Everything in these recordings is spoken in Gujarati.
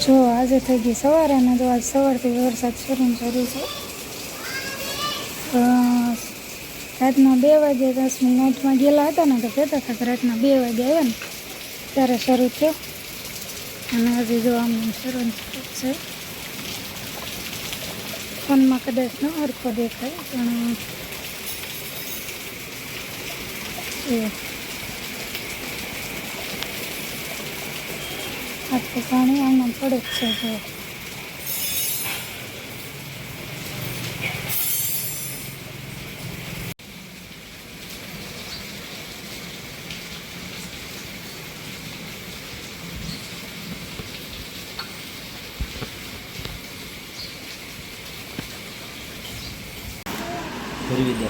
જો આજે થઈ ગઈ સવારે અને તો આજ સવારથી વરસાદ શરૂ છે. રાતના 2 વાગે 10 મિનિટમાં ગયેલા હતા ને તો કહેતા હતા કે રાતના 2 વાગે આવ્યા ને ત્યારે શરૂ થયો અને હજી જો આમ શરૂ છે. ફોનમાં કદાચ ન હરખો દેખાય પણ આટલું પાણી આમાં પડે જ છે. જો ફેરવી દે.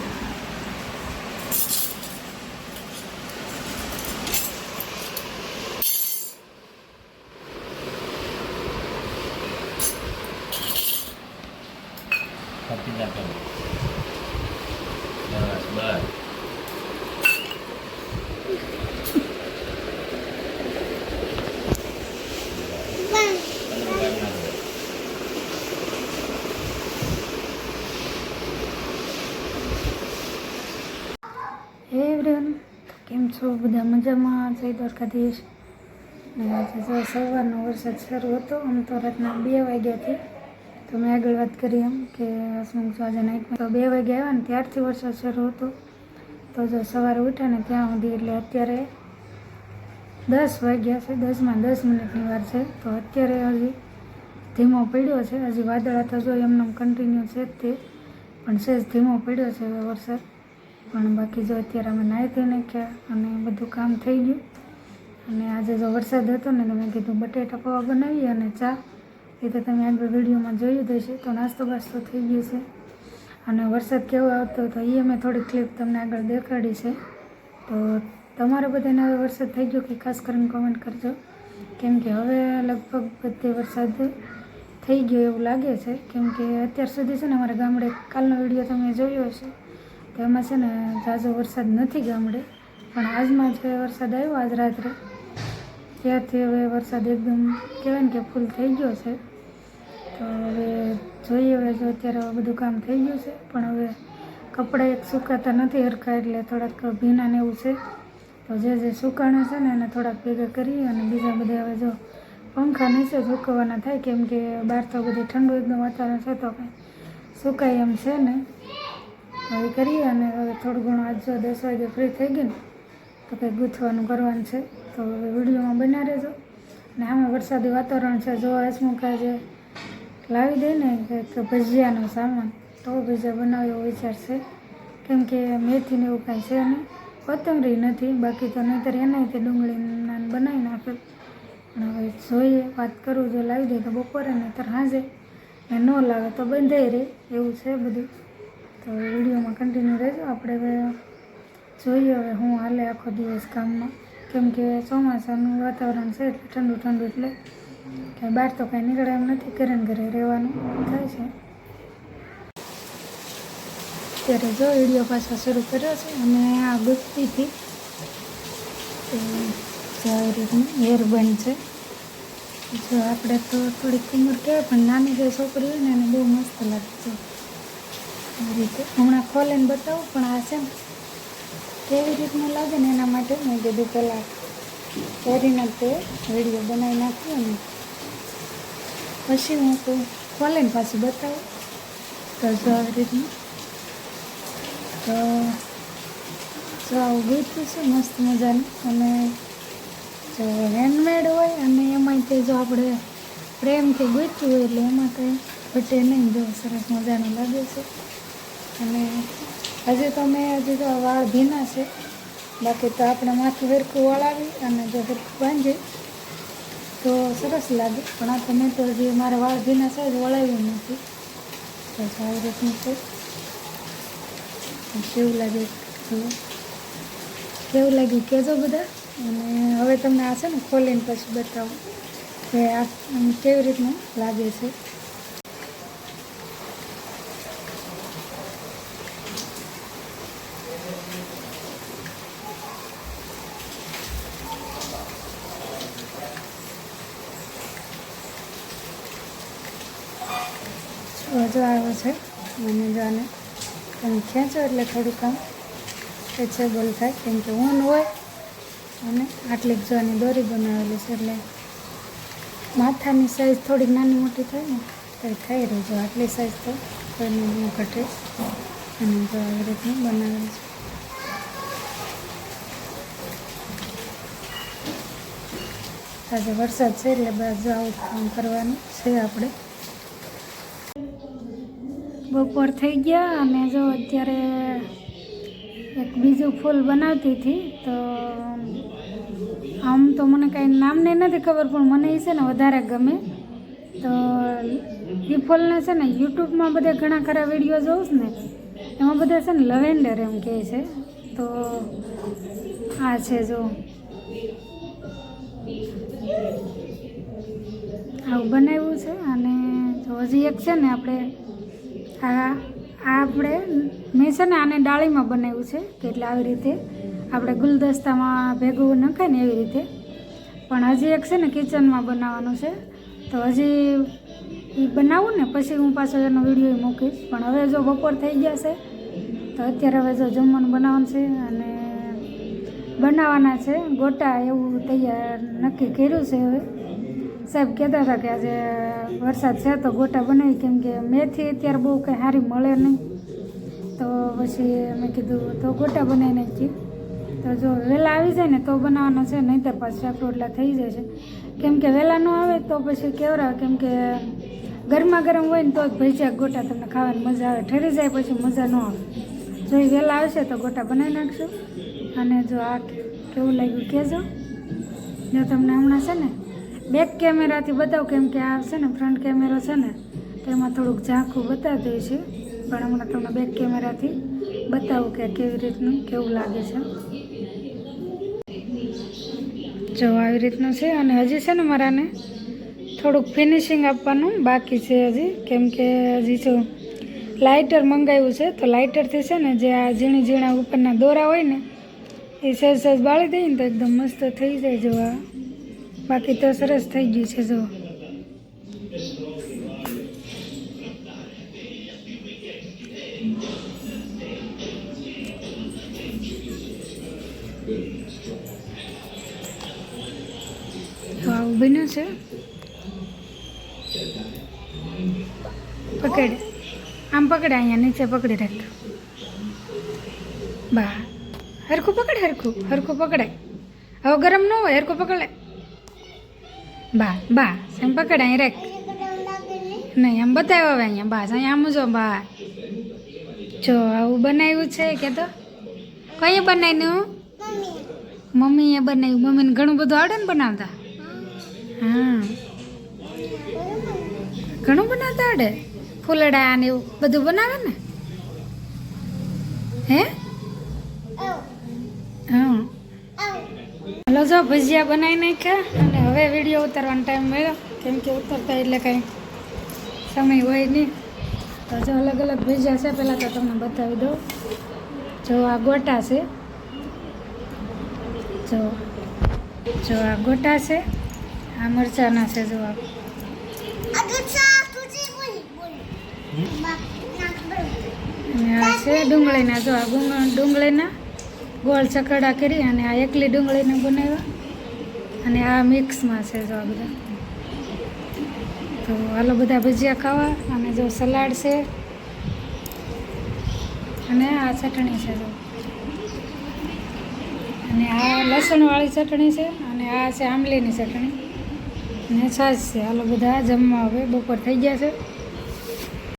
કાપી નાખો. બસ બસ. એવરીવન, કેમ છો બધા? મજામાં? જય દ્વારકાધીશ. ને આજે જો સવારનો વરસાદ શરૂ હતો. આમ તો રાતના 2 વાગ્યાથી તો મેં આગળ વાત કરી એમ કે શું જો આજે નાઇટમાં તો 2 વાગે આવ્યા ને ત્યારથી વરસાદ શરૂ હતો. તો જો સવારે ઉઠ્યા ને ત્યાં સુધી એટલે અત્યારે 10 વાગ્યા છે. 10માં 10 મિનિટની વાર છે. તો અત્યારે હજી ધીમો પડ્યો છે. હજી વાદળા તો જો એમને કન્ટિન્યુ છે જ તે, પણ સહેજ ધીમો પડ્યો છે હવે વરસાદ. પણ બાકી જો અત્યારે અમે નાહી ધોઈ નાખ્યા અને બધું કામ થઈ ગયું. અને આજે જો વરસાદ હતો ને તો મેં કીધું બટેટા પૌવા બનાવીએ અને ચા. એ તો તમે આગળ વિડીયોમાં જોયું જ હશે. તો નાસ્તો બાસ્તો થઈ ગયો છે અને વરસાદ કેવો આવતો હતો એ મેં થોડી ક્લિપ તમને આગળ દેખાડી છે. તો તમારે બધાને હવે વરસાદ થઈ ગયો કે ખાસ કરીને કોમેન્ટ કરજો, કેમ કે હવે લગભગ બધે વરસાદ થઈ ગયો એવું લાગે છે. કેમ કે અત્યાર સુધી છે ને અમારા ગામડે કાલનો વિડીયો તમે જોયો હશે તો એમાં છે ને ઝાઝો વરસાદ નથી ગામડે, પણ આજમાં જે વરસાદ આવ્યો આજ રાત્રે ત્યારથી હવે વરસાદ એકદમ કહેવાય ને કે ફૂલ થઈ ગયો છે. તો હવે જોઈએ, હવે જો અત્યારે હવે બધું કામ થઈ ગયું છે, પણ હવે કપડાં એક સુકાતા નથી હરખા એટલે થોડાક ભીના ને એવું છે. તો જે સુકાણા છે ને એને થોડાક ભેગા કરી અને બીજા બધા હવે જો પંખા નીચે સૂકવવાના થાય, કેમ કે બહાર તો બધી ઠંડુ એકદમ વાતાવરણ છે તો કંઈ સુકાય એમ છે ને. હવે કરીએ અને હવે થોડું ઘણું આજ જો 10 વાગે ફ્રી થઈ ગઈ ને તો કંઈક ગૂંથવાનું કરવાનું છે. તો હવે વિડીયોમાં બન્યા રહેજો. ને આમાં વરસાદી વાતાવરણ છે. જો હસમુખા જે લાવી દે ને કંઈક ભજીયાનો સામાન તો ભજીયા બનાવ્યો એવો વિચાર છે. કેમ કે મેથીને એવું કાંઈ છે નહીં, કોથમરી નથી, બાકી તો નહીંતર એનાય તે ડુંગળીના બનાવી નાખે. પણ હવે જોઈએ, વાત કરું જો લાવી દે તો બપોરે, નહીંતર સાંજે, ને ન લાવે તો બંધાઈ રહે એવું છે બધું. તો વિડીયોમાં કન્ટિન્યુ રહેજો. આપણે હવે જોઈએ હવે હું હાલે આખો દિવસ કામમાં, કેમ કે ચોમાસાનું વાતાવરણ છે એટલે ઠંડુ ઠંડુ એટલે કાંઈ બહાર તો કાંઈ નીકળે એમ નથી, ઘરે ને ઘરે રહેવાનું થાય છે. ત્યારે જો વિડીયો પાછો શરૂ કર્યો છે અને આ ગુથતીથી આવી રીતનું હેરબેન્ડ છે. જો આપણે તો થોડીક ઉંમર કહેવાય પણ નાની જે છોકરી હોય ને એને બહુ મસ્ત લાગે છે આવી રીતે. હમણાં ખોલીને બતાવું, પણ આ છે ને કેવી રીતનું લાગે ને એના માટે મેં કીધું પહેલાં પહેરીને તે વિડીયો બનાવી નાખ્યો ને પછી હું તો ખોલીને પાછું બતાવું. તો જો આવી રીતનું તો જો આવું ગૂંથ્યું છે મસ્ત મજાનું. અને જો હેન્ડમેડ હોય અને એમાંય તે જો આપણે પ્રેમથી ગૂંથ્યું હોય એટલે એમાં કંઈ ઘટે નહીં. જો સરસ મજાનું લાગે છે. અને હજી તો હજી તો વાળ ભીના છે, બાકી તો આપણે માથું હરખું વળાવી અને જો હરખું બાંધીએ તો સરસ લાગે. પણ આ તો મેં તો હજી મારા વાળ ભીના છે જ વળાવ્યું નથી. તો આવી રીતનું છે. કેવું લાગે કેવું લાગ્યું કહેજો બધા. અને હવે તમને આ છે ને ખોલીને પછી બતાવું કે આ કેવી રીતનું લાગે છે. જો આવ્યો છે અને જો આને તમે ખેંચો એટલે થોડુંક આમ સ્ટ્રેચેબલ થાય, કેમ કે ઊન હોય અને આટલી જો આની દોરી બનાવેલી છે એટલે માથાની સાઈઝ થોડીક નાની મોટી થાય ને તો થઈ રહી. જો આટલી સાઈઝ તો કોઈને ન ઘટે અને જો આવી રીતનું બનાવેલું છે. આજે વરસાદ છે એટલે બસ જો આવું કામ કરવાનું છે આપણે. બપોર થઈ ગયા અને જો અત્યારે એક બીજું ફૂલ બનાવતી હતી. તો આમ તો મને કાંઈ નામને નથી ખબર, પણ મને એ છે ને વધારે ગમે. તો એ ફૂલને છે ને યુટ્યુબમાં બધા ઘણા ખરા વિડીયો જોઉં છું ને એમાં બધા છે ને લવેન્ડર એમ કહે છે. તો આ છે જો આવું બનાવ્યું છે. અને જો હજી એક છે ને આપણે મેં છે ને આને ડાળીમાં બનાવ્યું છે કે એટલે આવી રીતે આપણે ગુલદસ્તામાં ભેગું નખાય ને એવી રીતે. પણ હજી એક છે ને કિચનમાં બનાવવાનું છે. તો હજી એ બનાવું ને પછી હું પાછો એનો વિડીયો મૂકીશ. પણ હવે જો બપોર થઈ ગયા છે તો અત્યારે હવે જો જમવાનું બનાવવાનું છે અને બનાવવાના છે ગોટા એવું તૈયાર નક્કી કર્યું છે. હવે સાહેબ કહેતા હતા કે આજે વરસાદ છે તો ગોટા બનાવી, કેમ કે મેથી અત્યારે બહુ કંઈ સારી મળે નહીં. તો પછી મેં કીધું તો ગોટા બનાવી નાખી. તો જો વહેલા આવી જાય ને તો બનાવવાના છે, નહીંતર પાછું શાક રોટલા થઈ જાય છે. કેમ કે વહેલા ન આવે તો પછી કેવરાવે, કેમ કે ગરમા ગરમ હોય ને તો જ ભજીયા ગોટા તમને ખાવાની મજા આવે. ઠરી જાય પછી મજા ન આવે. જો એ વહેલા આવશે તો ગોટા બનાવી નાખશું. અને જો આ કેવું લાગ્યું કહેજો. જો તમને હમણાં છે ને બેક કેમેરાથી બતાવું, કેમ કે આ છે ને ફ્રન્ટ કેમેરો છે ને તો એમાં થોડુંક ઝાંખું બતાવી દઈએ છીએ. પણ હમણાં તમને બેક કેમેરાથી બતાવું કે કેવી રીતનું કેવું લાગે છે. જો આવી રીતનું છે. અને હજી છે ને મારાને થોડુંક ફિનિશિંગ આપવાનું બાકી છે હજી, કેમ કે હજી જો લાઇટર મંગાવ્યું છે. તો લાઇટરથી છે ને જે આ ઝીણી ઝીણા ઉપરના દોરા હોય ને એ સહેજ બાળી દઈએ ને તો એકદમ મસ્ત થઈ જાય. જો આ બાકી તો સરસ થઈ ગયું છે. જો તો આવું બન્યું છે. પકડ આમ પકડે, અહીંયા નીચે પકડી રાખ. બા હરખું પકડ, હરખું પકડાય. હવે ગરમ ન હોય, હરખું પકડે. બા એમ પકડ, અહીં રાખ. નહીં આમ બતાવ્યો હવે અહીંયા બસ અહીંયા આમ જો બા. જો આવું બનાવ્યું છે કે તો કઈ બનાવ્યું? મમ્મીએ બનાવ્યું. મમ્મીને ઘણું બધું આવડે ને બનાવતા? હા ઘણું બનાવતા આવડે. ફૂલડા ને એવું બધું બનાવે ને? હે હા. હલો જો ભજીયા બનાવી નાખ્યા અને હવે વિડીયો ઉતારવાનો ટાઈમ મળ્યો, કેમ કે ઉતરતા એટલે કાંઈ સમય હોય નહીં. તો જો અલગ અલગ ભજીયા છે. પહેલાં તો તમને બતાવી દઉં. જો આ ગોટા છે. જો આ ગોટા છે. આ મરચાંના છે. જો આ અને આ છે ડુંગળીના. જો આ ડુંગળીના ગોળ ચકડા કરી અને આ એકલી ડુંગળીને બનાવ્યા. અને આ મિક્સમાં છે જો આ બધા. તો હાલો બધા ભજીયા ખાવા. અને જો સલાડ છે અને આ ચટણી છે. જો અને આ લસણવાળી ચટણી છે અને આ છે આંબલીની ચટણી અને છાશ છે. હાલો બધા જમવા હવે બપોર થઈ ગયા છે.